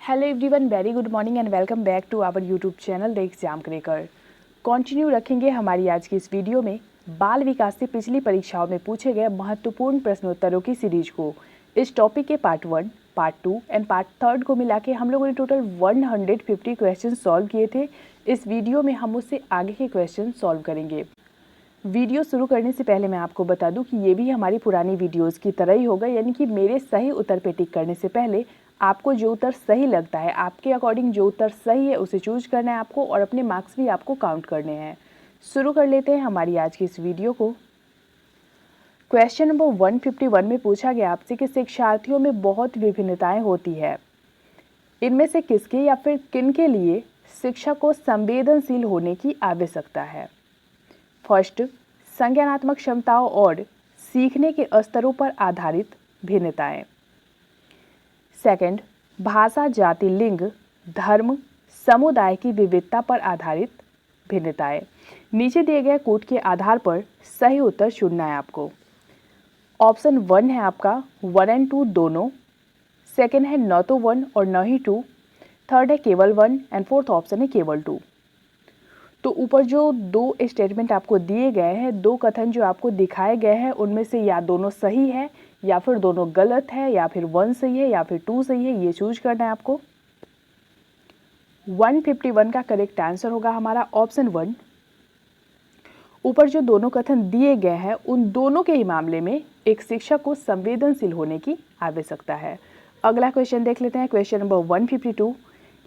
Hello everyone, very good morning and welcome back to our YouTube channel the exam cracker. Continue रखेंगे हमारी आज की इस video में बाल विकास से पिछली परीक्षाओं में पूछे गए महत्वपूर्ण प्रश्नोत्तरों की सीरीज को। इस टॉपिक के पार्ट 1, पार्ट 2 एंड पार्ट 3 को मिला के हम लोगों ने टोटल 150 क्वेश्चन सॉल्व किए थे। इस वीडियो में हम उससे आगे के क्वेश्चन सॉल्व करेंगे। वीडियो शुरू करने से पहले मैं आपको बता दूं कि ये भी हमारी पुरानी वीडियोस की तरह ही होगा, यानी कि मेरे सही उत्तर पे टिक करने से पहले आपको जो उत्तर सही लगता है, आपके अकॉर्डिंग जो उत्तर सही है उसे चूज करना है आपको, और अपने मार्क्स भी आपको काउंट करने हैं। शुरू कर लेते हैं हमारी आज की इस वीडियो को। क्वेश्चन नंबर 151 में पूछा गया आपसे कि शिक्षार्थियों में बहुत विभिन्नताएं होती है, इनमें से किसके या फिर किन के लिए शिक्षक को संवेदनशील होने की आवश्यकता है। फर्स्ट, संज्ञानात्मक क्षमताओं और सीखने के स्तरों पर आधारित भिन्नताएं। सेकंड, भाषा, जाति, लिंग, धर्म, समुदाय की विविधता पर आधारित भिन्नताएं। नीचे दिए गए कोड के आधार पर सही उत्तर चुनना है आपको। ऑप्शन 1 है आपका 1 एंड 2 दोनों। सेकंड है न तो 1 और न ही 2। थर्ड है केवल 1 एंड फोर्थ ऑप्शन है केवल 2। तो ऊपर जो दो स्टेटमेंट आपको दिए गए हैं, दो कथन जो आपको दिखाए गए हैं, उनमें से या दोनों सही है या फिर दोनों गलत है या फिर 1 सही है या फिर 2 सही है, ये चूज करना है आपको। 151 का करेक्ट आंसर होगा हमारा ऑप्शन 1। ऊपर जो दोनों कथन दिए गए हैं, उन दोनों के ही मामले में एक शिक्षक को संवेदनशील होने की आवश्यकता है। अगला क्वेश्चन देख लेते हैं। क्वेश्चन नंबर 152,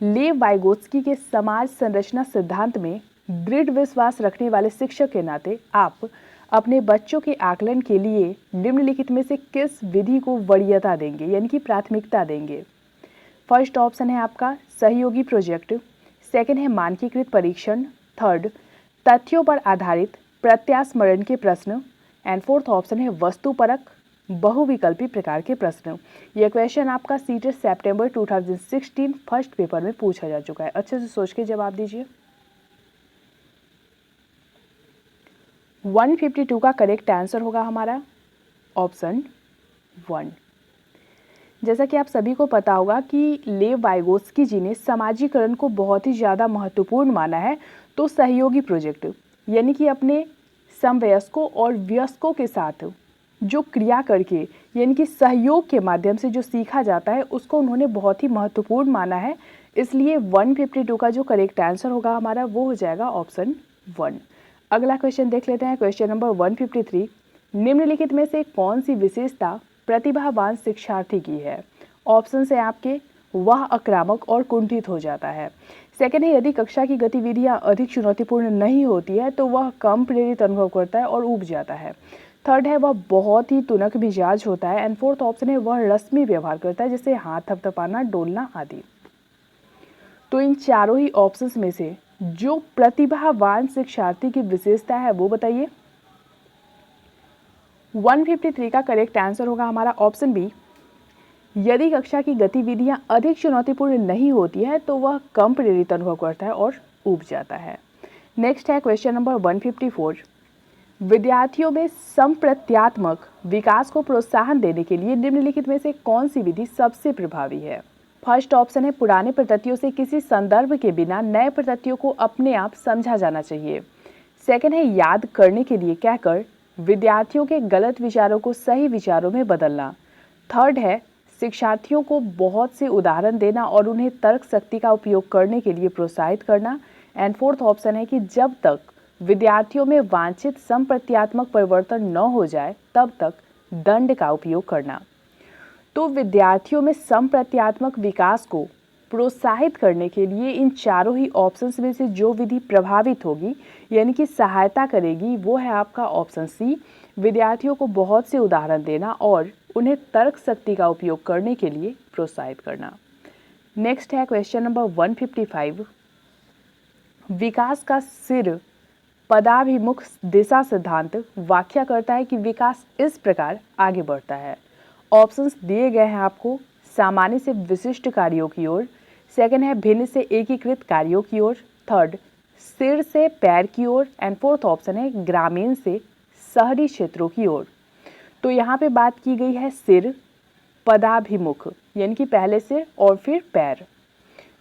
लेव वाइगोत्स्की के समाज संरचना सिद्धांत में दृढ़ विश्वास रखने वाले शिक्षक के नाते आप अपने बच्चों के आकलन के लिए निम्नलिखित में से किस विधि को वरीयता देंगे, यानी कि प्राथमिकता देंगे। फर्स्ट ऑप्शन है आपका सहयोगी प्रोजेक्ट। सेकंड है मानकीकृत परीक्षण। थर्ड, तथ्यों पर आधारित प्रत्यास्मरण के प्रश्न। एंड फोर्थ ऑप्शन है वस्तुपरक बहुविकल्पी प्रकार के प्रश्न। यह क्वेश्चन आपका सीटेट सितंबर 2016 फर्स्ट पेपर में पूछा जा चुका है। अच्छे से सोच के जवाब दीजिए। 152 का करेक्ट आंसर होगा हमारा ऑप्शन 1। जैसा कि आप सभी को पता होगा कि लेव वाइगोत्स्की जी ने समाजीकरण को बहुत ही ज़्यादा महत्वपूर्ण माना है। तो सहयोगी प्रोजेक्ट, यानी कि अपने समवयस्कों और वयस्कों के साथ जो क्रिया करके, यानी कि सहयोग के माध्यम से जो सीखा जाता है, उसको उन्होंने बहुत ही महत्वपूर्ण माना है। इसलिए 152 का जो करेक्ट आंसर होगा हमारा वो हो जाएगा ऑप्शन 1। अगला क्वेश्चन देख लेते हैं। क्वेश्चन नंबर 153, निम्नलिखित में से कौन सी विशेषता प्रतिभावान शिक्षार्थी की है। ऑप्शन है आपके वह आक्रामक और कुंठित हो जाता है। सेकंड है यदि कक्षा की गतिविधियां अधिक चुनौतीपूर्ण नहीं होती है तो वह कम प्रेरित अनुभव करता है और ऊब जाता है। थर्ड है वह बहुत ही तुनक मिजाज होता है। एंड फोर्थ ऑप्शन है वह रस्मी व्यवहार करता है, जैसे हाथ थपथपाना, डोलना आदि। तो इन चारों ही ऑप्शंस में से जो प्रतिभावान शिक्षार्थी की विशेषता है वो बताइए। 153 का करेक्ट आंसर होगा हमारा ऑप्शन बी, यदि कक्षा की गतिविधियां अधिक चुनौतीपूर्ण नहीं होती है तो वह कम प्रेरित अनुभव करता है और ऊब जाता है। नेक्स्ट है क्वेश्चन नंबर 154, विद्यार्थियों में संप्रत्यात्मक विकास को प्रोत्साहन देने के लिए निम्नलिखित में से कौन सी विधि सबसे प्रभावी है। फर्स्ट ऑप्शन है पुराने प्रतत्यों से किसी संदर्भ के बिना नए प्रतत्यों को अपने आप समझा जाना चाहिए। सेकंड है याद करने के लिए कहकर विद्यार्थियों के गलत विचारों को सही विचारों में बदलना। थर्ड है शिक्षार्थियों को बहुत से उदाहरण देना और उन्हें तर्क शक्ति का उपयोग करने के लिए प्रोत्साहित करना। एंड फोर्थ ऑप्शन है कि जब तक विद्यार्थियों में वांछित संप्रत्यात्मक परिवर्तन न हो जाए तब तक दंड का उपयोग करना। तो विद्यार्थियों में संप्रत्यात्मक विकास को प्रोत्साहित करने के लिए इन चारों ही ऑप्शंस में से जो विधि प्रभावित होगी, यानी कि सहायता करेगी, वो है आपका ऑप्शन सी, विद्यार्थियों को बहुत से उदाहरण देना और उन्हें तर्क शक्ति का उपयोग करने के लिए प्रोत्साहित करना। नेक्स्ट है क्वेश्चन नंबर 155, विकास का सिर पदाभिमुख दिशा सिद्धांत व्याख्या करता है कि विकास इस प्रकार आगे बढ़ता है। ऑप्शंस दिए गए हैं आपको, सामान्य से विशिष्ट कार्यों की ओर। सेकंड है भिन्न से एकीकृत कार्यों की ओर। थर्ड, सिर से पैर की ओर। एंड फोर्थ ऑप्शन है ग्रामीण से शहरी क्षेत्रों की ओर। तो यहाँ पे बात की गई है सिर पदाभिमुख, यानी कि पहले सिर और फिर पैर।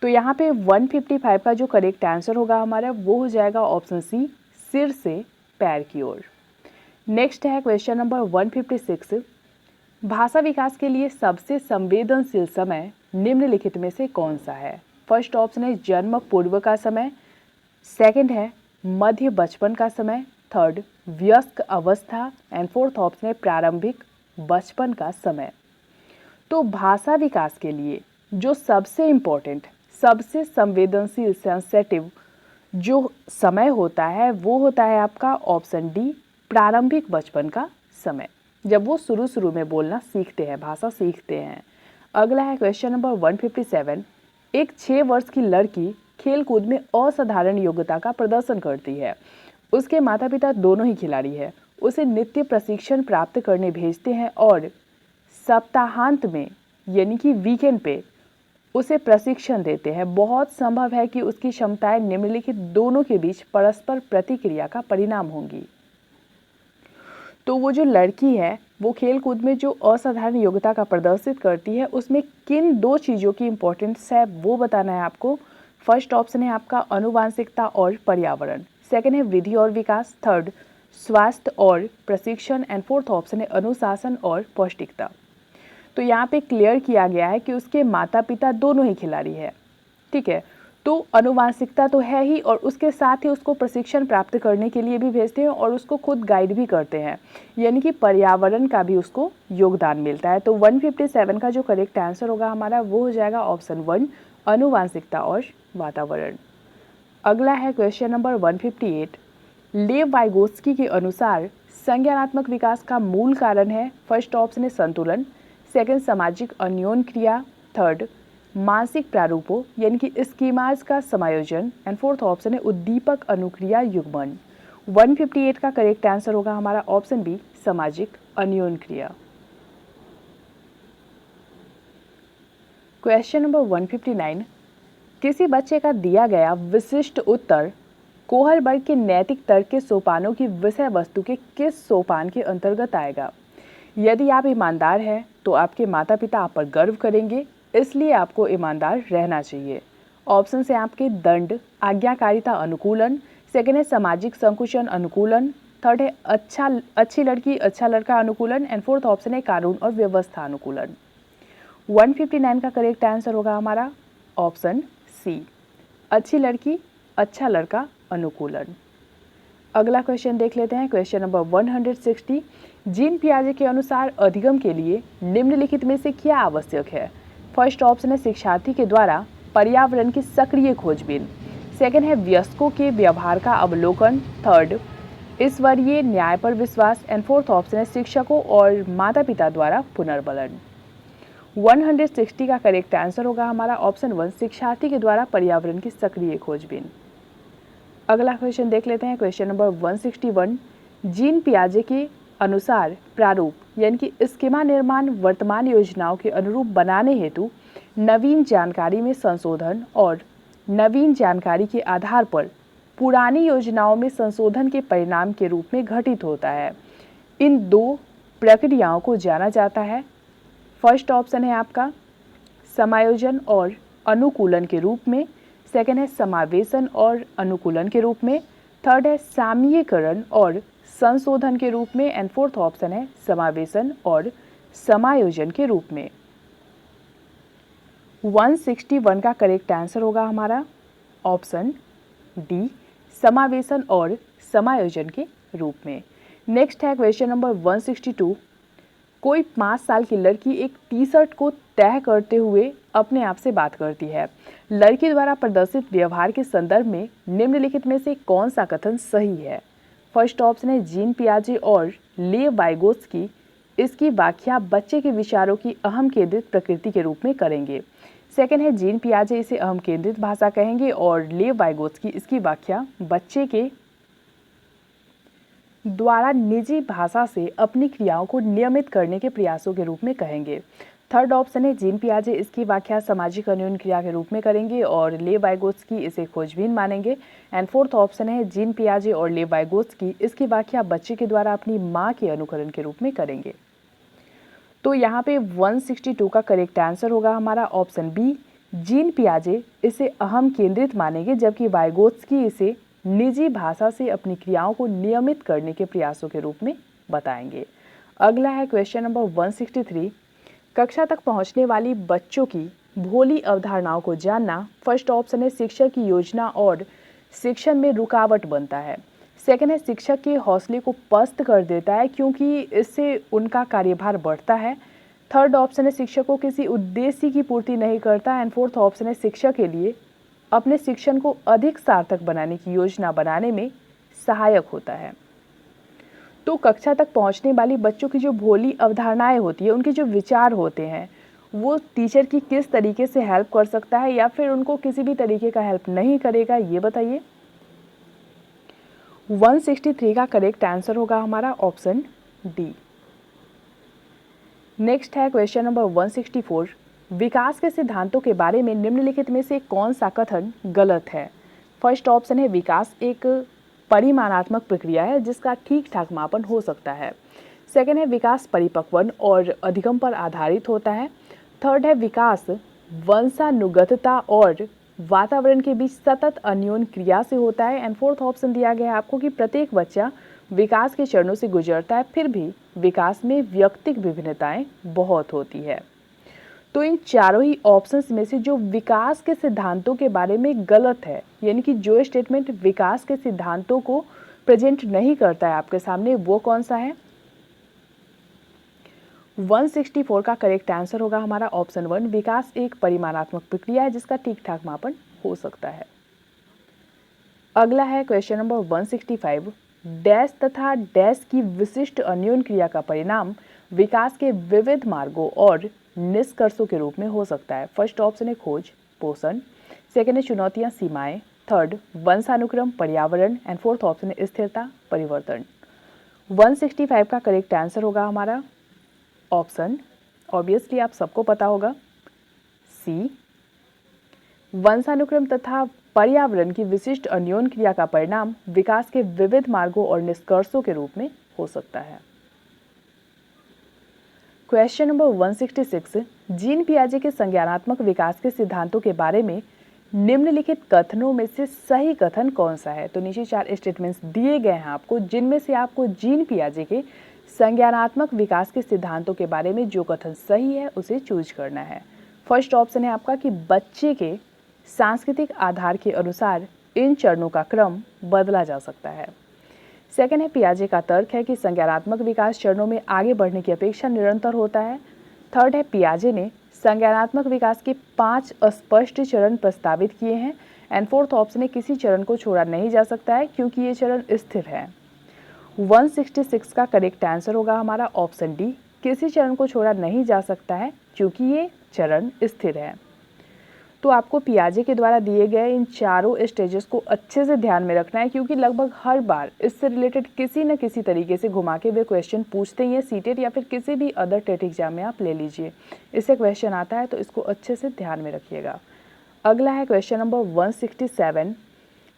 तो यहाँ पे 155 का जो करेक्ट आंसर होगा हमारा वो हो जाएगा ऑप्शन सी, सिर से पैर की ओर। नेक्स्ट है क्वेश्चन नंबर 156, भाषा विकास के लिए सबसे संवेदनशील समय निम्नलिखित में से कौन सा है? फर्स्ट ऑप्शन है जन्म पूर्व का समय, सेकंड है मध्य बचपन का समय, थर्ड वयस्क अवस्था एंड फोर्थ ऑप्शन है प्रारंभिक बचपन का समय। तो भाषा विकास के लिए जो सबसे इम्पोर्टेंट, सबसे संवेदनशील, सेंसेटिव जो समय होता है वो होता है आपका ऑप्शन डी, प्रारंभिक बचपन का समय, जब वो शुरू में बोलना सीखते हैं, भाषा सीखते हैं। अगला है क्वेश्चन नंबर 157, एक 6 वर्ष की लड़की खेल कूद में असाधारण योग्यता का प्रदर्शन करती है। उसके माता पिता दोनों ही खिलाड़ी हैं। उसे नित्य प्रशिक्षण प्राप्त करने भेजते हैं और सप्ताहांत में यानी कि वीकेंड पे उसे प्रशिक्षण देते हैं। बहुत संभव है कि उसकी क्षमताएं निम्नलिखित दोनों के बीच परस्पर प्रतिक्रिया का परिणाम होंगी। तो वो जो लड़की है वो खेल कूद में जो असाधारण योग्यता का प्रदर्शित करती है उसमें किन 2 चीज़ों की इंपॉर्टेंस है वो बताना है आपको। फर्स्ट ऑप्शन है आपका अनुवांशिकता और पर्यावरण, सेकंड है वृद्धि और विकास, थर्ड स्वास्थ्य और प्रशिक्षण एंड फोर्थ ऑप्शन है अनुशासन और पौष्टिकता। तो यहाँ पे क्लियर किया गया है कि उसके माता पिता दोनों ही खिलाड़ी है, ठीक है। तो अनुवांशिकता तो है ही और उसके साथ ही उसको प्रशिक्षण प्राप्त करने के लिए भी भेजते हैं और उसको खुद गाइड भी करते हैं, यानी कि पर्यावरण का भी उसको योगदान मिलता है। तो 157 का जो करेक्ट आंसर होगा हमारा वो हो जाएगा ऑप्शन 1, अनुवांशिकता और वातावरण। अगला है क्वेश्चन नंबर 158, लेव वाइगोत्स्की के अनुसार संज्ञानात्मक विकास का मूल कारण है। फर्स्ट ऑप्शन है संतुलन, सेकंड सामाजिक अन्योन क्रिया, थर्ड मानसिक प्रारूपों यानी कि स्कीमाज का समायोजन एंड फोर्थ ऑप्शन है उद्दीपक अनुक्रिया युग्मन। 158 का करेक्ट आंसर होगा हमारा ऑप्शन बी, सामाजिक अन्योन क्रिया। क्वेश्चन नंबर 159, किसी बच्चे का दिया गया विशिष्ट उत्तर कोहलबर्ग के नैतिक तर्क के सोपानों की विषय वस्तु के किस सोपान के अंतर्गत आएगा? यदि आप ईमानदार हैं तो आपके माता पिता आप पर गर्व करेंगे, इसलिए आपको ईमानदार रहना चाहिए। ऑप्शन है आपके दंड, आज्ञाकारिता अनुकूलन, सेकंड है सामाजिक संकुचन अनुकूलन, थर्ड है अच्छी लड़की अच्छा लड़का अनुकूलन एंड फोर्थ ऑप्शन है कानून और व्यवस्था अनुकूलन। 159 का करेक्ट आंसर होगा हमारा ऑप्शन सी, अच्छी लड़की अच्छा लड़का अनुकूलन। अगला क्वेश्चन देख लेते हैं, क्वेश्चन नंबर 160, जीन पियाजे के अनुसार अधिगम के लिए निम्नलिखित में से क्या आवश्यक है? फर्स्ट ऑप्शन है शिक्षार्थी के द्वारा पर्यावरण की सक्रिय खोजबीन, सेकंड है वयस्कों के व्यवहार का अवलोकन, थर्ड ईश्वरीय न्याय पर विश्वास एंड फोर्थ ऑप्शन है शिक्षकों और माता पिता द्वारा पुनर्बलन। 160 का करेक्ट आंसर होगा हमारा ऑप्शन 1, शिक्षार्थी के द्वारा पर्यावरण की सक्रिय खोजबीन। अगला क्वेश्चन देख लेते हैं, क्वेश्चन नंबर 161, जीन पियाजे के अनुसार प्रारूप यानी कि स्कीमा निर्माण वर्तमान योजनाओं के अनुरूप बनाने हेतु नवीन जानकारी में संशोधन और नवीन जानकारी के आधार पर पुरानी योजनाओं में संशोधन के परिणाम के रूप में घटित होता है। इन 2 प्रक्रियाओं को जाना जाता है। फर्स्ट ऑप्शन है आपका समायोजन और अनुकूलन के रूप में, सेकंड है समावेशन और अनुकूलन के रूप में, थर्ड है साम्यीकरण और संशोधन के रूप में एंड फोर्थ ऑप्शन है समावेशन और समायोजन के रूप में। 161 का करेक्ट आंसर होगा हमारा ऑप्शन डी, समावेशन और समायोजन के रूप में। नेक्स्ट है क्वेश्चन नंबर 162, कोई 5 साल की लड़की एक टी शर्ट को तय करते हुए अपने आप से बात करती है। लड़की द्वारा प्रदर्शित व्यवहार के संदर्भ में निम्नलिखित में से कौन सा कथन सही है? फर्स्ट ऑप्शन है जीन पियाजे और लेव वाइगोत्स्की इसकी व्याख्या बच्चे के विचारों की अहम केंद्रित प्रकृति के रूप में करेंगे, सेकंड है जीन पियाजे इसे अहम केंद्रित भाषा कहेंगे और लेव वाइगोत्स्की इसकी व्याख्या बच्चे के द्वारा निजी भाषा से अपनी क्रियाओं को नियमित करने के प्रयासों के रूप में कहेंगे। थर्ड ऑप्शन है जीन पियाजे इसकी व्याख्या सामाजिक अन्योन क्रिया के रूप में करेंगे और लेव वाइगोत्स्की इसे खोजबीन मानेंगे एंड फोर्थ ऑप्शन है जीन पियाजे और लेव वाइगोत्स्की इसकी व्याख्या बच्चे के द्वारा अपनी माँ के अनुकरण के रूप में करेंगे। तो यहाँ पे 162 का करेक्ट आंसर होगा हमारा ऑप्शन बी, जीन पियाजे इसे अहम केंद्रित मानेंगे, जबकि वाइगोत्स्की इसे निजी भाषा से अपनी क्रियाओं को नियमित करने के प्रयासों के रूप में बताएंगे। अगला है क्वेश्चन नंबर 163। कक्षा तक पहुंचने वाली बच्चों की भोली अवधारणाओं को जानना। फर्स्ट ऑप्शन है शिक्षक की योजना और शिक्षण में रुकावट बनता है। सेकंड है शिक्षक के हौसले को पस्त कर देता है क्योंकि इससे उनका कार्यभार बढ़ता है। थर्ड ऑप्शन है शिक्षक को किसी उद्देश्य की पूर्ति नहीं करता। एंड फोर्थ ऑप्शन है शिक्षक के लिए अपने शिक्षण को अधिक सार्थक बनाने की योजना बनाने में सहायक होता है। तो कक्षा तक पहुंचने वाली बच्चों की जो भोली अवधारणाएं होती है, उनके जो विचार होते हैं, वो टीचर की किस तरीके से हेल्प कर सकता है या फिर उनको किसी भी तरीके का हेल्प नहीं करेगा, ये बताइए। 163 का करेक्ट आंसर होगा हमारा ऑप्शन डी। नेक्स्ट है क्वेश्चन नंबर 164। विकास के सिद्धांतों के बारे में निम्नलिखित में से कौन सा कथन गलत है। फर्स्ट ऑप्शन है विकास एक परिमाणात्मक प्रक्रिया है जिसका ठीक ठाक मापन हो सकता है। सेकंड है विकास परिपक्वन और अधिगम पर आधारित होता है। थर्ड है विकास वंशानुगतता और वातावरण के बीच सतत अन्योन क्रिया से होता है। एंड फोर्थ ऑप्शन दिया गया है आपको कि प्रत्येक बच्चा विकास के चरणों से गुजरता है, फिर भी विकास में व्यक्तिक विभिन्नताएं बहुत होती है। तो इन चारों ही ऑप्शंस में से जो विकास के सिद्धांतों के बारे में गलत है, यानी कि जो स्टेटमेंट विकास के सिद्धांतों को प्रेजेंट नहीं करता है आपके सामने, वो कौन सा है। 164 का करेक्ट आंसर होगा हमारा ऑप्शन 1। विकास एक परिमाणात्मक प्रक्रिया है जिसका ठीक ठाक मापन हो सकता है। अगला है क्वेश्चन नंबर 165। डैश तथा डैश की विशिष्ट अन्योन क्रिया का परिणाम विकास के विविध मार्गों और निष्कर्षों के रूप में हो सकता है। फर्स्ट ऑप्शन है खोज पोषण, सेकेंड है चुनौतियां सीमाएं, थर्ड वंशानुक्रम पर्यावरण, एंड फोर्थ ऑप्शन है स्थिरता परिवर्तन। 165 का करेक्ट आंसर होगा हमारा ऑप्शन, ऑब्वियसली आप सबको पता होगा, सी। वंशानुक्रम तथा पर्यावरण की विशिष्ट अन्योन क्रिया का परिणाम विकास के विविध मार्गों और निष्कर्षों के रूप में हो सकता है। Question number 166। जीन पियाजे के संज्ञानात्मक विकास के सिद्धांतों के बारे में निम्नलिखित कथनों में से सही कथन कौन सा है। तो नीचे 4 स्टेटमेंट्स दिए गए हैं आपको, जिनमें से आपको जीन पियाजे के संज्ञानात्मक विकास के सिद्धांतों के बारे में जो कथन सही है उसे चूज करना है। फर्स्ट ऑप्शन है आपका कि बच्चे के सांस्कृतिक आधार के अनुसार इन चरणों का क्रम बदला जा सकता है। सेकेंड है पियाजे का तर्क है कि संज्ञानात्मक विकास चरणों में आगे बढ़ने की अपेक्षा निरंतर होता है। थर्ड है पियाजे ने संज्ञानात्मक विकास के 5 अस्पष्ट चरण प्रस्तावित किए हैं। एंड फोर्थ ऑप्शन है किसी चरण को छोड़ा नहीं जा सकता है क्योंकि ये चरण स्थिर है। 166 का करेक्ट आंसर होगा हमारा ऑप्शन डी, किसी चरण को छोड़ा नहीं जा सकता है क्योंकि ये चरण स्थिर है। तो आपको पियाजे के द्वारा दिए गए इन चारों स्टेजेस को अच्छे से ध्यान में रखना है क्योंकि लगभग हर बार इससे रिलेटेड किसी न किसी तरीके से घुमा के वे क्वेश्चन पूछते ही हैं। सीटेट या फिर किसी भी अदर टेट एग्जाम में आप ले लीजिए, इससे क्वेश्चन आता है, तो इसको अच्छे से ध्यान में रखिएगा। अगला है क्वेश्चन नंबर 167।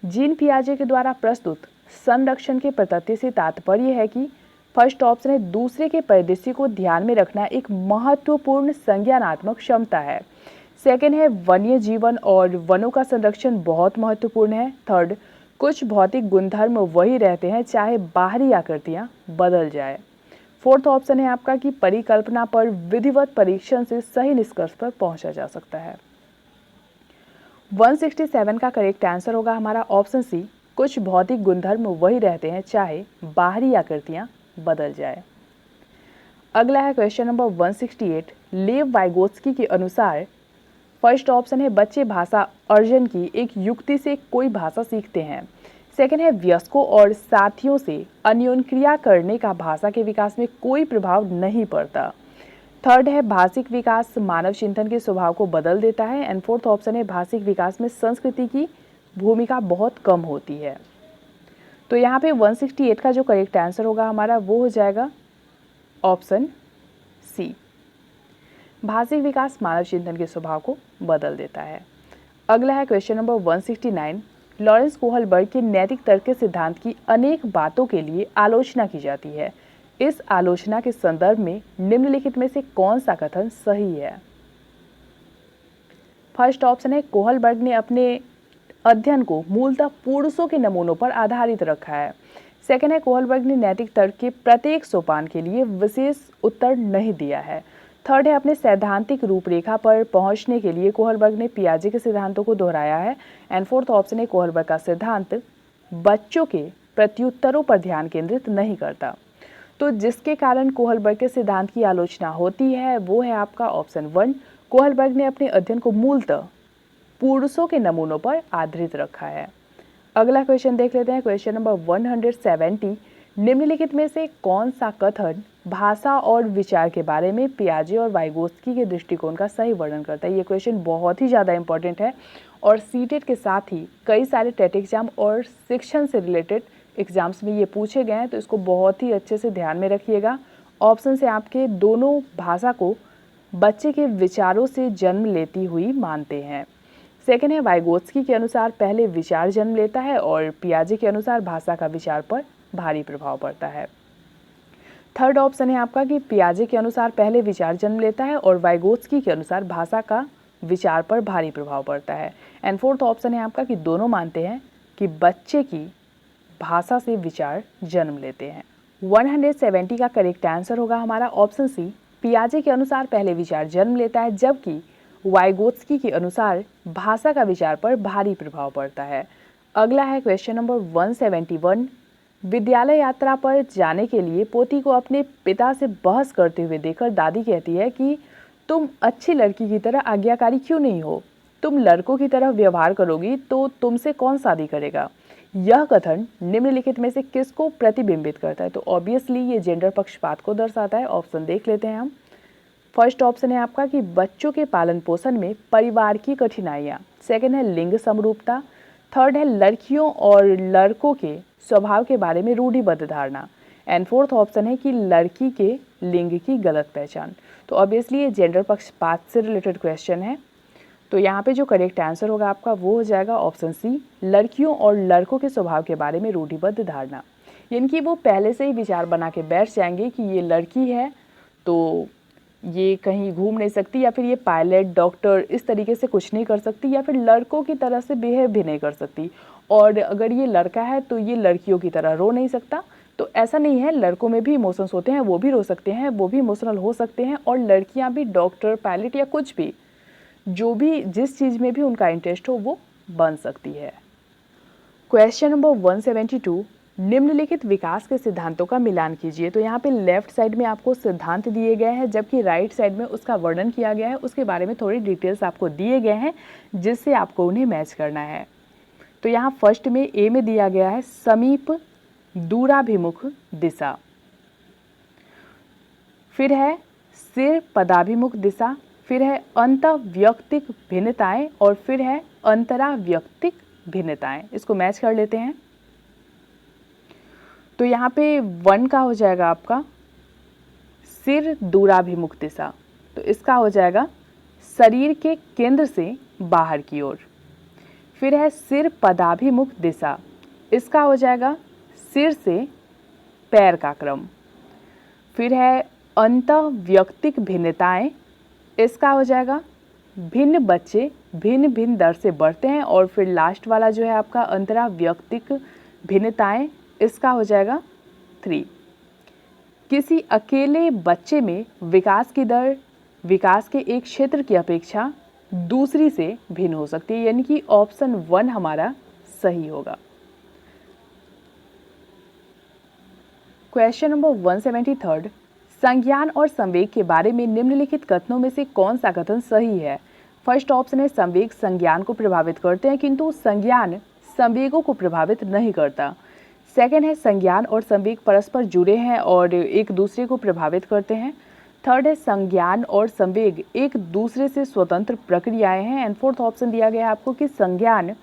जीन पियाजे के द्वारा प्रस्तुत संरक्षण के प्रत्यय से तात्पर्य है कि फर्स्ट ऑप्शन है दूसरे के परिदृश्य को ध्यान में रखना एक महत्वपूर्ण संज्ञानात्मक क्षमता है। सेकेंड है वन्य जीवन और वनों का संरक्षण बहुत महत्वपूर्ण है। थर्ड कुछ भौतिक गुणधर्म वही रहते हैं चाहे बाहरी आकृतियां बदल जाए। फोर्थ ऑप्शन है आपका कि परिकल्पना पर विधिवत परीक्षण से सही निष्कर्ष पर पहुंचा जा सकता है। 167 का करेक्ट आंसर होगा हमारा ऑप्शन सी, कुछ भौतिक गुणधर्म वही रहते हैं चाहे बाहरी आकृतियां बदल जाए। अगला है क्वेश्चन नंबर 168। लेव वाइगोत्स्की के अनुसार फर्स्ट ऑप्शन है बच्चे भाषा अर्जन की एक युक्ति से कोई भाषा सीखते हैं। सेकेंड है वयस्कों और साथियों से अन्योन क्रिया करने का भाषा के विकास में कोई प्रभाव नहीं पड़ता। थर्ड है भाषिक विकास मानव चिंतन के स्वभाव को बदल देता है। एंड फोर्थ ऑप्शन है भाषिक विकास में संस्कृति की भूमिका बहुत कम होती है। तो यहाँ पे 168 का जो करेक्ट आंसर होगा हमारा वो हो जाएगा ऑप्शन सी, भाषिक विकास मानव चिंतन के स्वभाव को बदल देता है। अगला है क्वेश्चन नंबर 169। लॉरेंस कोहलबर्ग के नैतिक तर्क के सिद्धांत की अनेक बातों के लिए आलोचना की जाती है। इस आलोचना के संदर्भ में निम्नलिखित में से कौन सा कथन सही है। फर्स्ट ऑप्शन है कोहलबर्ग ने अपने अध्ययन को मूलतः पुरुषों के नमूनों पर आधारित रखा है। सेकंड है कोहलबर्ग ने नैतिक तर्क के प्रत्येक सोपान के लिए विशेष उत्तर नहीं दिया है। थर्ड है अपने सैद्धांतिक रूपरेखा पर पहुंचने के लिए कोहलबर्ग ने पियाजे के सिद्धांतों को दोहराया है। एंड फोर्थ ऑप्शन है कोहलबर्ग का सिद्धांत बच्चों के प्रत्युत्तरों पर ध्यान केंद्रित नहीं करता। तो जिसके कारण कोहलबर्ग के सिद्धांत की आलोचना होती है वो है आपका ऑप्शन 1, कोहलबर्ग ने अपने अध्ययन को मूलतः पुरुषों के नमूनों पर आधारित रखा है। अगला क्वेश्चन देख लेते हैं, क्वेश्चन नंबर 170। निम्नलिखित में से कौन सा कथन भाषा और विचार के बारे में पियाजे और वाइगोत्स्की के दृष्टिकोण का सही वर्णन करता है? ये क्वेश्चन बहुत ही ज़्यादा इंपॉर्टेंट है और सीटेट के साथ ही कई सारे टेट एग्जाम और शिक्षण से रिलेटेड एग्जाम्स में ये पूछे गए हैं, तो इसको बहुत ही अच्छे से ध्यान में रखिएगा। ऑप्शन से आपके दोनों भाषा को बच्चे के विचारों से जन्म लेती हुई मानते हैं। सेकेंड है वाइगोत्स्की के अनुसार पहले विचार जन्म लेता है और पियाजे के अनुसार भाषा का विचार पर भारी प्रभाव पड़ता है। थर्ड ऑप्शन है आपका कि पियाजे के अनुसार पहले विचार जन्म लेता है और वाइगोत्स्की के अनुसार भाषा का विचार पर भारी प्रभाव पड़ता है। एंड फोर्थ ऑप्शन है आपका कि दोनों मानते हैं कि बच्चे की भाषा से विचार जन्म लेते हैं। 170 का करेक्ट आंसर होगा हमारा ऑप्शन सी, पियाजे के अनुसार पहले विचार जन्म लेता है जबकि वाइगोत्स्की के अनुसार भाषा का विचार पर भारी प्रभाव पड़ता है। अगला है क्वेश्चन नंबर 171। विद्यालय यात्रा पर जाने के लिए पोती को अपने पिता से बहस करते हुए देखकर दादी कहती है कि तुम अच्छी लड़की की तरह आज्ञाकारी क्यों नहीं हो, तुम लड़कों की तरह व्यवहार करोगी तो तुमसे कौन शादी करेगा। यह कथन निम्नलिखित में से किसको प्रतिबिंबित करता है? तो ऑब्वियसली ये जेंडर पक्षपात को दर्शाता है। ऑप्शन देख लेते हैं हम। फर्स्ट ऑप्शन है आपका कि बच्चों के पालन पोषण में परिवार की कठिनाइयाँ। सेकंड है लिंग समरूपता। थर्ड है लड़कियों और लड़कों के स्वभाव के बारे में रूढ़िबद्ध धारणा। एंड फोर्थ ऑप्शन है कि लड़की के लिंग की गलत पहचान। तो ऑब्वियसली ये जेंडर पक्षपात से रिलेटेड क्वेश्चन है, तो यहाँ पे जो करेक्ट आंसर होगा आपका वो हो जाएगा ऑप्शन सी, लड़कियों और लड़कों के स्वभाव के बारे में रूढ़िबद्ध धारणा। यानी कि वो पहले से ही विचार बना के बैठ जाएंगे कि ये लड़की है तो ये कहीं घूम नहीं सकती, या फिर ये पायलट डॉक्टर इस तरीके से कुछ नहीं कर सकती, या फिर लड़कों की तरह से बिहेव भी नहीं कर सकती, और अगर ये लड़का है तो ये लड़कियों की तरह रो नहीं सकता। तो ऐसा नहीं है, लड़कों में भी इमोशंस होते हैं, वो भी रो सकते हैं, वो भी इमोशनल हो सकते हैं, और लड़कियां भी डॉक्टर पायलट या कुछ भी जो भी जिस चीज़ में भी उनका इंटरेस्ट हो वो बन सकती है। Question number 172। निम्नलिखित विकास के सिद्धांतों का मिलान कीजिए। तो यहाँ पे लेफ्ट साइड में आपको सिद्धांत दिए गए हैं जबकि राइट साइड में उसका वर्णन किया गया है, उसके बारे में थोड़ी डिटेल्स आपको दिए गए हैं जिससे आपको उन्हें मैच करना है। तो यहाँ फर्स्ट में ए में दिया गया है समीप दूराभिमुख दिशा, फिर है सिर पदाभिमुख दिशा, फिर है अंतःव्यक्तिक भिन्नताएं और फिर है अंतराव्यक्तिक भिन्नताएं। इसको मैच कर लेते हैं। तो यहाँ पे 1 का हो जाएगा आपका सिर दूराभिमुख दिशा, तो इसका हो जाएगा शरीर के केंद्र से बाहर की ओर। फिर है सिर पदाभिमुख दिशा, इसका हो जाएगा सिर से पैर का क्रम। फिर है अंतःव्यक्तिक भिन्नताएं, इसका हो जाएगा भिन्न बच्चे भिन्न भिन्न दर से बढ़ते हैं। और फिर लास्ट वाला जो है आपका अंतराव्यक्तिक भिन्नताएं, इसका हो जाएगा 3। किसी अकेले बच्चे में विकास की दर विकास के एक क्षेत्र की अपेक्षा दूसरी से भिन्न हो सकती है, यानी कि ऑप्शन 1 हमारा सही होगा। Question number 173। संज्ञान और संवेग के बारे में निम्नलिखित कथनों में से कौन सा कथन सही है? फर्स्ट ऑप्शन है संवेग संज्ञान को प्रभावित करते हैं किंतु संज्ञान संवेगों को प्रभावित नहीं करता। सेकेंड है संज्ञान और संवेग परस्पर जुड़े हैं और एक दूसरे को प्रभावित करते हैं। थर्ड है संज्ञान और संवेग एक दूसरे से स्वतंत्र प्रक्रियाएं हैं। एंड फोर्थ ऑप्शन दिया गया है आपको कि संज्ञान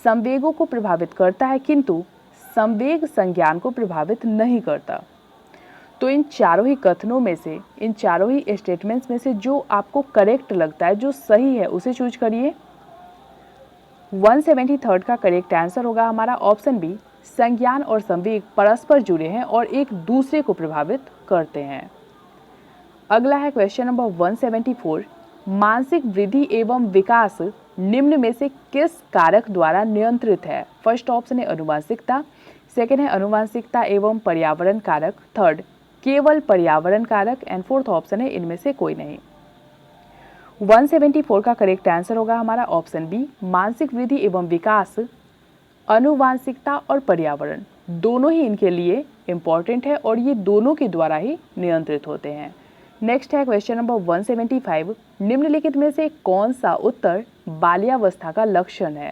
संवेगों को प्रभावित करता है किंतु संवेग संज्ञान को प्रभावित नहीं करता। तो इन चारों ही कथनों में से, इन चारों ही स्टेटमेंट्स में से जो आपको करेक्ट लगता है, जो सही है, उसे चूज करिए। 173 का करेक्ट आंसर होगा हमारा ऑप्शन बी, संज्ञान और संवेग परस्पर जुड़े हैं और एक दूसरे को प्रभावित करते हैं। अगला है क्वेश्चन नंबर 174। मानसिक वृद्धि एवं विकास निम्न में से किस कारक द्वारा नियंत्रित है? फर्स्ट ऑप्शन है अनुवांशिकता, सेकेंड है अनुवांशिकता एवं पर्यावरण कारक, थर्ड केवल पर्यावरण कारक एंड फोर्थ ऑप्शन है इनमें से कोई नहीं। 174 का करेक्ट आंसर होगा हमारा ऑप्शन बी, मानसिक वृद्धि एवं विकास, अनुवांशिकता और पर्यावरण दोनों ही इनके लिए इंपॉर्टेंट है और ये दोनों के द्वारा ही नियंत्रित होते हैं। नेक्स्ट है क्वेश्चन नंबर 175, निम्नलिखित में से कौन सा उत्तर बाल्यावस्था का लक्षण है?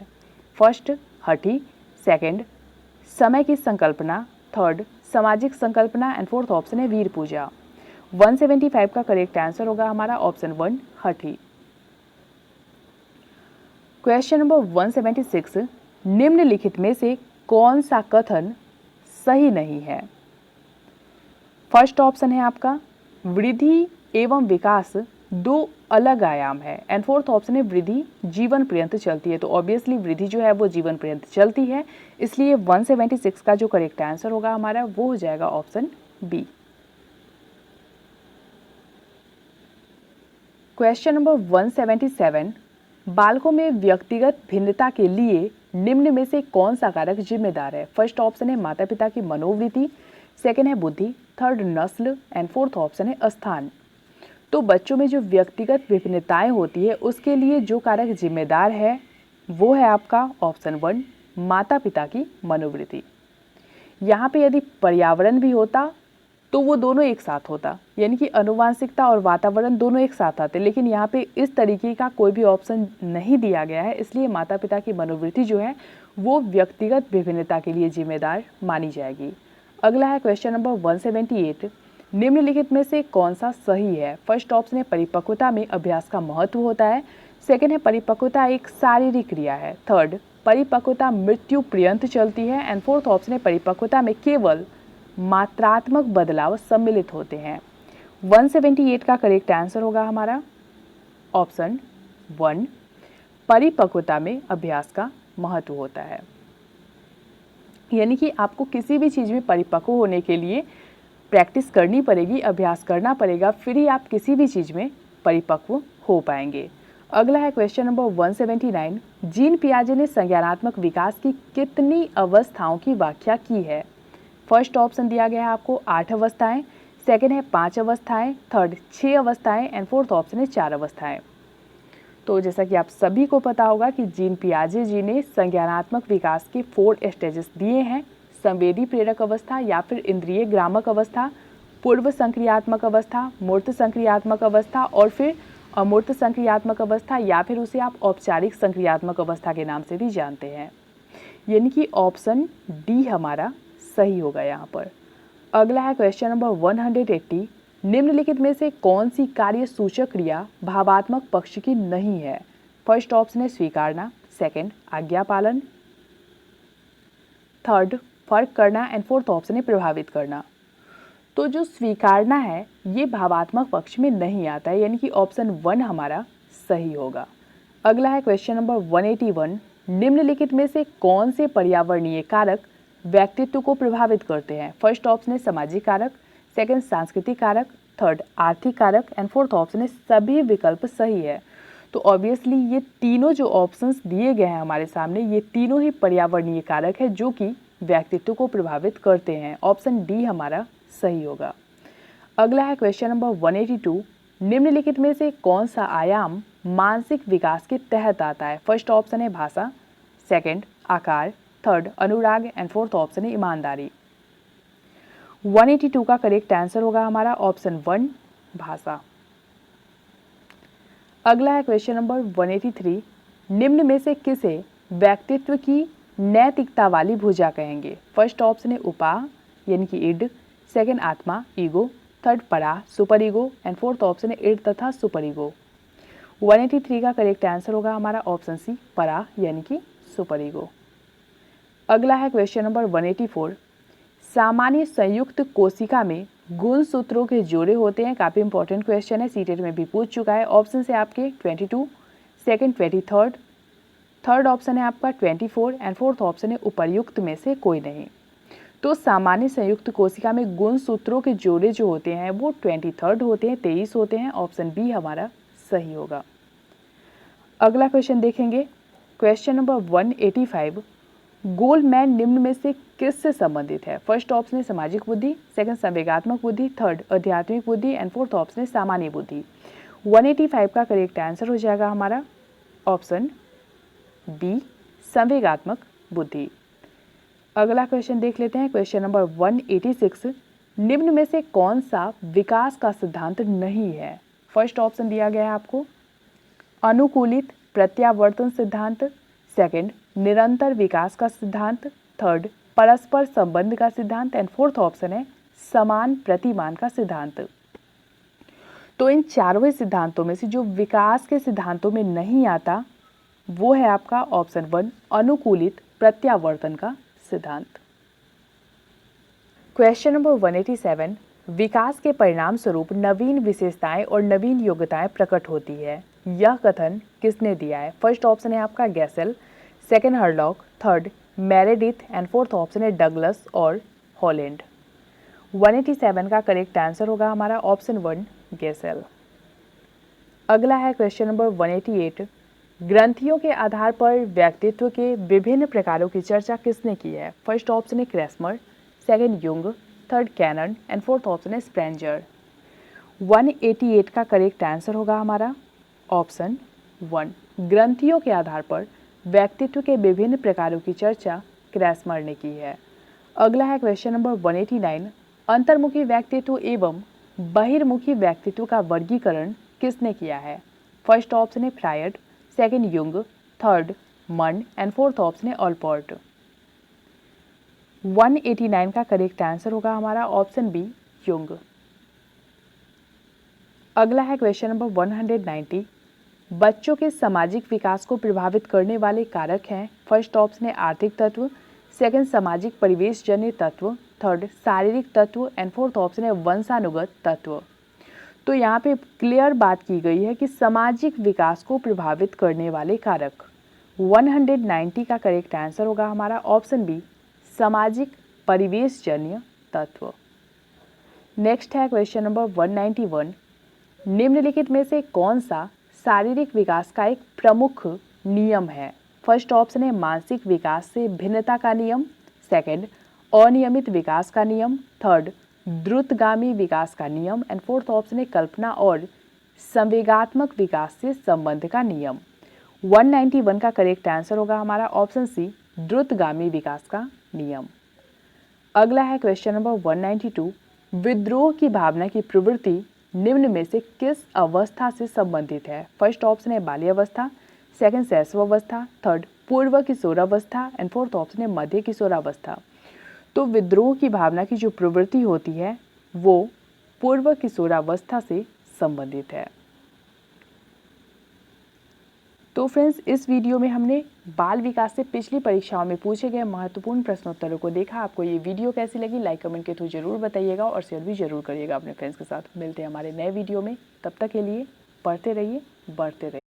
फर्स्ट हठी, सेकंड समय की संकल्पना, थर्ड सामाजिक संकल्पना एंड फोर्थ ऑप्शन है वीर पूजा। 175 का करेक्ट आंसर होगा हमारा ऑप्शन वन हठी। क्वेश्चन नंबर 176, निम्नलिखित में से कौन सा कथन सही नहीं है? फर्स्ट ऑप्शन है आपका वृद्धि एवं विकास दो अलग आयाम है एंड फोर्थ ऑप्शन है वृद्धि जीवन पर्यंत चलती है। तो ऑब्वियसली वृद्धि जो है वो जीवन पर्यंत चलती है, इसलिए 176 का जो करेक्ट आंसर होगा हमारा वो हो जाएगा ऑप्शन बी। क्वेश्चन नंबर 177, बालकों में व्यक्तिगत भिन्नता के लिए निम्न में से कौन सा कारक जिम्मेदार है? फर्स्ट ऑप्शन है माता पिता की मनोवृत्ति, सेकेंड है बुद्धि, थर्ड नस्ल एंड फोर्थ ऑप्शन है स्थान। तो बच्चों में जो व्यक्तिगत विभिन्नताएं होती है उसके लिए जो कारक जिम्मेदार है वो है आपका ऑप्शन वन माता पिता की मनोवृत्ति। यहाँ पे यदि पर्यावरण भी होता तो वो दोनों एक साथ होता, यानी कि अनुवांशिकता और वातावरण दोनों एक साथ आते, लेकिन यहाँ पे इस तरीके का कोई भी ऑप्शन नहीं दिया गया है, इसलिए माता पिता की मनोवृत्ति जो है वो व्यक्तिगत विभिन्नता के लिए जिम्मेदार मानी जाएगी। अगला है क्वेश्चन नंबर 178, निम्नलिखित में से कौन सा सही है? फर्स्ट ऑप्शन है परिपक्वता में अभ्यास का महत्व होता है, सेकेंड है परिपक्वता एक शारीरिक क्रिया है, थर्ड परिपक्वता मृत्यु पर्यंत चलती है एंड फोर्थ ऑप्शन है परिपक्वता में केवल मात्रात्मक बदलाव सम्मिलित होते हैं। 178 का करेक्ट आंसर होगा हमारा ऑप्शन वन परिपक्वता में अभ्यास का महत्व होता है। यानी कि आपको किसी भी चीज़ में परिपक्व होने के लिए प्रैक्टिस करनी पड़ेगी, अभ्यास करना पड़ेगा, फिर ही आप किसी भी चीज़ में परिपक्व हो पाएंगे। अगला है क्वेश्चन नंबर 179, जीन पियाजे ने संज्ञानात्मक विकास की कितनी अवस्थाओं की व्याख्या की है? फर्स्ट ऑप्शन दिया गया है आपको 8 अवस्थाएं, सेकेंड है 5 अवस्थाएं, थर्ड 6 अवस्थाएं एंड फोर्थ ऑप्शन है 4 अवस्थाएं। तो जैसा कि आप सभी को पता होगा कि जीन पियाजे जी ने संज्ञानात्मक विकास के 4 स्टेजेस दिए हैं, संवेदी प्रेरक अवस्था या फिर इंद्रिय ग्रामक अवस्था, पूर्व संक्रियात्मक अवस्था, मूर्त संक्रियात्मक अवस्था और फिर अमूर्त संक्रियात्मक अवस्था, या फिर उसे आप औपचारिक संक्रियात्मक अवस्था के नाम से भी जानते हैं। यानी कि ऑप्शन डी हमारा सही होगा यहाँ पर। अगला है क्वेश्चन नंबर 180, निम्नलिखित में से कौन सी कार्य सूचक क्रिया भावात्मक पक्ष की नहीं है? फर्स्ट ऑप्शन है स्वीकारना, सेकंड आज्ञा पालन, थर्ड फर्क करना एंड फोर्थ ऑप्शन है प्रभावित करना। तो जो स्वीकारना है ये भावात्मक पक्ष में नहीं आता है, यानी कि ऑप्शन वन हमारा सही होगा। अगला है क्वेश्चन नंबर 181, निम्नलिखित में से कौन से पर्यावरणीय कारक व्यक्तित्व को प्रभावित करते हैं? फर्स्ट ऑप्शन है सामाजिक कारक, सेकंड सांस्कृतिक कारक, थर्ड आर्थिक कारक एंड फोर्थ ऑप्शन है सभी विकल्प सही है। तो ऑब्वियसली ये तीनों जो ऑप्शंस दिए गए हैं हमारे सामने, ये तीनों ही पर्यावरणीय कारक है जो कि व्यक्तित्व को प्रभावित करते हैं। ऑप्शन डी हमारा सही होगा। अगला है क्वेश्चन नंबर 182, निम्नलिखित में से कौन सा आयाम मानसिक विकास के तहत आता है? फर्स्ट ऑप्शन है भाषा, सेकंड आकार, third Anurag and fourth option है ईमानदारी। 182 का करेक्ट आंसर होगा हमारा ऑप्शन वन भाषा। अगला है क्वेश्चन नंबर 183, निम्न में से किसे व्यक्तित्व की नैतिकता वाली भुजा कहेंगे? फर्स्ट ऑप्शन है उपाह यानी कि इड, सेकंड आत्मा ईगो, थर्ड परा super ego and fourth option है इड तथा सुपर ईगो। 183 का करेक्ट आंसर होगा हमारा ऑप्शन सी परा यानी कि सुपर ईगो। अगला है क्वेश्चन नंबर 184, सामान्य संयुक्त कोशिका में गुण सूत्रों के जोड़े होते हैं। काफ़ी इंपॉर्टेंट क्वेश्चन है, सीटेट में भी पूछ चुका है। ऑप्शन है आपके 22, सेकंड 23, थर्ड ऑप्शन है आपका 24 एंड फोर्थ ऑप्शन है उपर्युक्त में से कोई नहीं। तो सामान्य संयुक्त कोशिका में गुण सूत्रों के जोड़े जो होते हैं वो 23 होते हैं, 23 होते हैं। ऑप्शन बी हमारा सही होगा। अगला क्वेश्चन देखेंगे, क्वेश्चन नंबर 185, गोल्डमैन निम्न में से किससे संबंधित है? फर्स्ट ऑप्शन है सामाजिक बुद्धि, सेकंड संवेगात्मक बुद्धि, थर्ड आध्यात्मिक बुद्धि एंड फोर्थ ऑप्शन है सामान्य बुद्धि। 185 का करेक्ट आंसर हो जाएगा हमारा ऑप्शन बी, संवेगात्मक बुद्धि। अगला क्वेश्चन देख लेते हैं, क्वेश्चन नंबर 186, निम्न में से कौन सा विकास का सिद्धांत नहीं है? फर्स्ट ऑप्शन दिया गया है आपको अनुकूलित प्रत्यावर्तन सिद्धांत, सेकंड निरंतर विकास का सिद्धांत, थर्ड परस्पर संबंध का सिद्धांत एंड फोर्थ ऑप्शन है समान प्रतिमान का सिद्धांत। तो इन चारों सिद्धांतों में से जो विकास के सिद्धांतों में नहीं आता वो है आपका ऑप्शन 1, अनुकूलित प्रत्यावर्तन का सिद्धांत। क्वेश्चन नंबर 187, विकास के परिणाम स्वरूप नवीन विशेषताएं और नवीन योग्यताएं प्रकट होती है, यह कथन किसने दिया है? फर्स्ट ऑप्शन है आपका Gesell, second Hurlock, third Meredith and fourth option है डगलस और हॉलैंड। 187 का करेक्ट आंसर होगा हमारा ऑप्शन 1, गैसेल। अगला है क्वेश्चन नंबर 188, ग्रंथियों के आधार पर व्यक्तित्व के विभिन्न प्रकारों की चर्चा किसने की है? फर्स्ट ऑप्शन है Kretschmer, second Jung, third Cannon and fourth option है स्प्रेंजर। 188 का करेक्ट आंसर होगा हमारा ऑप्शन 1, ग्रंथियों के आधार पर व्यक्तित्व के विभिन्न प्रकारों की चर्चा क्रेस्मर ने की है। अगला है क्वेश्चन नंबर 189, अंतर्मुखी व्यक्तित्व एवं बहिर्मुखी व्यक्तित्व का वर्गीकरण किसने किया है? फर्स्ट ऑप्शन है फ्रायड, सेकंड युंग, थर्ड मन एंड फोर्थ ऑप्शन है ऑलपोर्ट। 189 का करेक्ट आंसर होगा हमारा ऑप्शन बी, युंग। अगला है क्वेश्चन नंबर 190, बच्चों के सामाजिक विकास को प्रभावित करने वाले कारक हैं। फर्स्ट ऑप्शन है आर्थिक तत्व, सेकंड सामाजिक परिवेशजन्य तत्व, थर्ड शारीरिक तत्व एंड फोर्थ ऑप्शन है वंशानुगत तत्व। तो यहाँ पे क्लियर बात की गई है कि सामाजिक विकास को प्रभावित करने वाले कारक। 190 का करेक्ट आंसर होगा हमारा ऑप्शन बी, सामाजिक परिवेशजन्य तत्व। नेक्स्ट है क्वेश्चन नंबर 191, निम्नलिखित में से कौन सा शारीरिक विकास का एक प्रमुख नियम है? फर्स्ट ऑप्शन है मानसिक विकास से भिन्नता का नियम, सेकंड अनियमित विकास का नियम, थर्ड द्रुतगामी विकास का नियम एंड फोर्थ ऑप्शन है कल्पना और संवेगात्मक विकास से संबंध का नियम। 191 का करेक्ट आंसर होगा हमारा ऑप्शन सी, द्रुतगामी विकास का नियम। अगला है क्वेश्चन नंबर 192, विद्रोह की भावना की प्रवृत्ति निम्न में से किस अवस्था से संबंधित है? फर्स्ट ऑप्शन है बाल्यावस्था, सेकंड शैशवावस्था, थर्ड पूर्व किशोरावस्था एंड फोर्थ ऑप्शन है मध्य किशोरावस्था। तो विद्रोह की भावना की जो प्रवृत्ति होती है वो पूर्व किशोरावस्था से संबंधित है। तो फ्रेंड्स, इस वीडियो में हमने बाल विकास से पिछली परीक्षाओं में पूछे गए महत्वपूर्ण प्रश्नोत्तरों को देखा। आपको ये वीडियो कैसी लगी लाइक कमेंट के थ्रू जरूर बताइएगा और शेयर भी जरूर करिएगा अपने फ्रेंड्स के साथ। मिलते हैं हमारे नए वीडियो में, तब तक के लिए पढ़ते रहिए, बढ़ते रहिए।